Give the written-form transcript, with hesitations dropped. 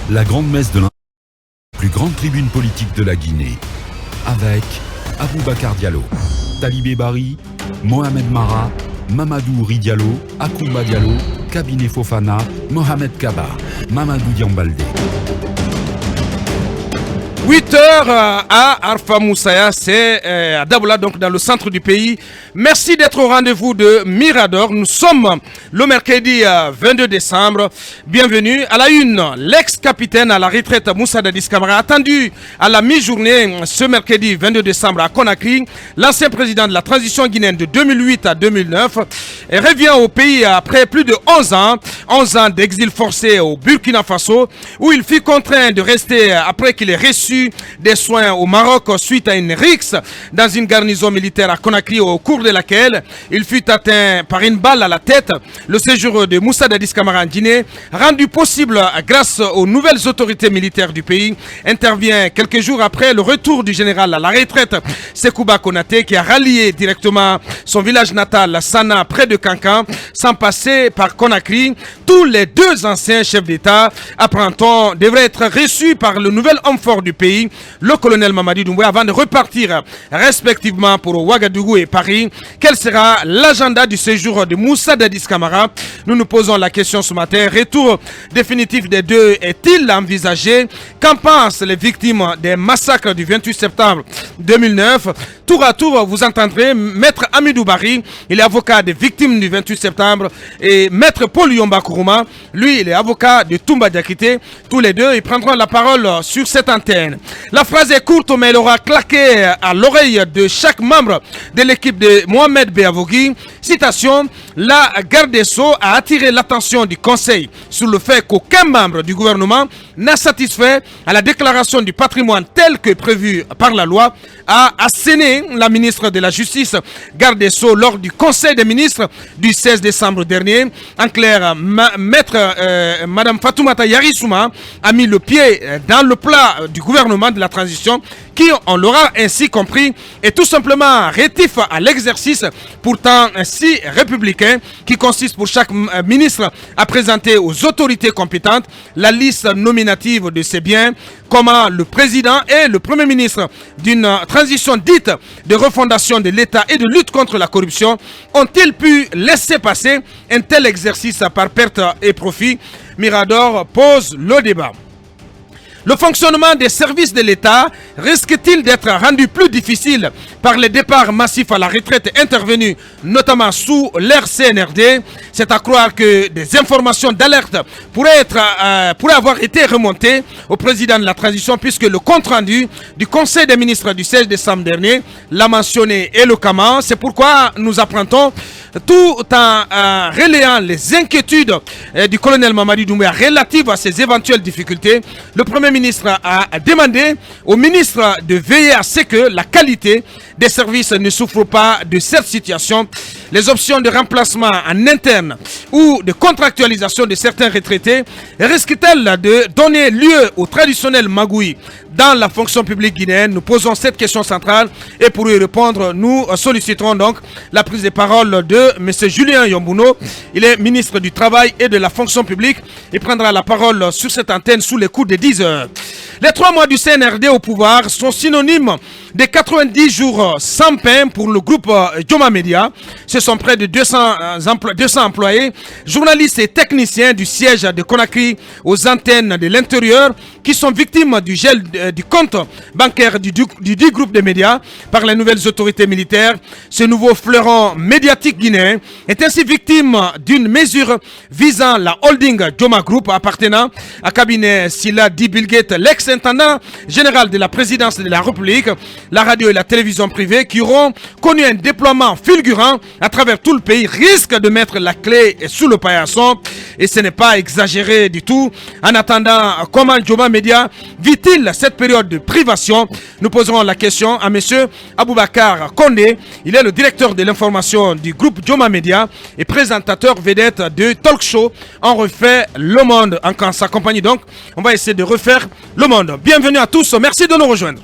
La grande messe de la plus grande tribune politique de la Guinée, avec Aboubacar Diallo, Talibé Bari, Mohamed Mara, Mamadou Ridiallo, Akoumba Diallo, Kabinet Fofana, Mohamed Kaba, Mamadou Diambaldé. 8 heures à Arfa Moussaya, c'est à Daboula, donc dans le centre du pays. Merci d'être au rendez-vous de Mirador. Nous sommes le mercredi 22 décembre. Bienvenue à la une. L'ex-capitaine à la retraite Moussa Dadis Camara, attendu à la mi-journée ce mercredi 22 décembre à Conakry. L'ancien président de la transition guinéenne de 2008 à 2009 revient au pays après plus de 11 ans d'exil forcé au Burkina Faso, où il fut contraint de rester après qu'il ait reçu des soins au Maroc suite à une rixe dans une garnison militaire à Conakry, au cours de laquelle il fut atteint par une balle à la tête. Le séjour de Moussa Dadis Camara en Guinée, rendu possible grâce aux nouvelles autorités militaires du pays, intervient quelques jours après le retour du général à la retraite Sekouba Konaté, qui a rallié directement son village natal Sana près de Kankan sans passer par Conakry. Tous les deux anciens chefs d'État, apprend-on, devraient être reçus par le nouvel homme fort du pays, le colonel Mamadi Doumbouya, avant de repartir respectivement pour Ouagadougou et Paris. Quel sera l'agenda du séjour de Moussa Dadis Camara? Nous nous posons la question ce matin. Retour définitif des deux est-il envisagé? Qu'en pensent les victimes des massacres du 28 septembre 2009? Tour à tour, vous entendrez Maître Amidou Bari, il est avocat des victimes du 28 septembre, et Maître Paul Yomba Kourouma, lui, il est avocat de Toumba Diakité. Tous les deux, ils prendront la parole sur cette antenne. La phrase est courte, mais elle aura claqué à l'oreille de chaque membre de l'équipe de Mohamed Beavogui. Citation: la garde des Sceaux a attiré l'attention du Conseil sur le fait qu'aucun membre du gouvernement n'a satisfait à la déclaration du patrimoine telle que prévue par la loi, a asséné la ministre de la Justice, garde des Sceaux, lors du Conseil des ministres du 16 décembre dernier. En clair, Madame Fatoumata Yarissouma a mis le pied dans le plat du gouvernement de la transition, qui, on l'aura ainsi compris, est tout simplement rétif à l'exercice pourtant si républicain, qui consiste pour chaque ministre à présenter aux autorités compétentes la liste nominative de ses biens. Comment le président et le premier ministre d'une transition dite de refondation de l'État et de lutte contre la corruption ont-ils pu laisser passer un tel exercice par perte et profit? Mirador pose le débat. Le fonctionnement des services de l'État risque-t-il d'être rendu plus difficile par les départs massifs à la retraite intervenus notamment sous l'ère CNRD? C'est à croire que des informations d'alerte pourraient avoir été remontées au président de la transition, puisque le compte-rendu du Conseil des ministres du 16 décembre dernier l'a mentionné éloquemment. C'est pourquoi nous apprenons, tout en relayant les inquiétudes du colonel Mamadi Doumbouya relatives à ces éventuelles difficultés, le Premier ministre a demandé au ministre de veiller à ce que la qualité des services ne souffre pas de cette situation. Les options de remplacement en interne ou de contractualisation de certains retraités risquent-elles de donner lieu au traditionnel magouille dans la fonction publique guinéenne? Nous posons cette question centrale, et pour y répondre, nous solliciterons donc la prise de parole de M. Julien Yombouno. Il est ministre du Travail et de la fonction publique. Il prendra la parole sur cette antenne sous les coups de 10 heures. Les 3 mois du CNRD au pouvoir sont synonymes de 90 jours sans pain pour le groupe Joma Media. Ce sont près de 200 employés, journalistes et techniciens du siège de Conakry aux antennes de l'intérieur qui sont victimes du gel du compte bancaire du groupe de médias par les nouvelles autorités militaires. Ce nouveau fleuron médiatique guinéen est ainsi victime d'une mesure visant la holding Joma Group appartenant à cabinet Sila Di Bilgate, l'ex-intendant général de la présidence de la République. La radio et la télévision privée, qui auront connu un déploiement fulgurant à travers tout le pays, risquent de mettre la clé sous le paillasson. Et ce n'est pas exagéré du tout. En attendant, comment Joma Media vit-il cette période de privation? Nous poserons la question à M. Aboubacar Kondé. Il est le directeur de l'information du groupe Joma Media et présentateur vedette de Talk Show. On refait le monde en sa compagnie. Donc, on va essayer de refaire le monde. Bienvenue à tous. Merci de nous rejoindre.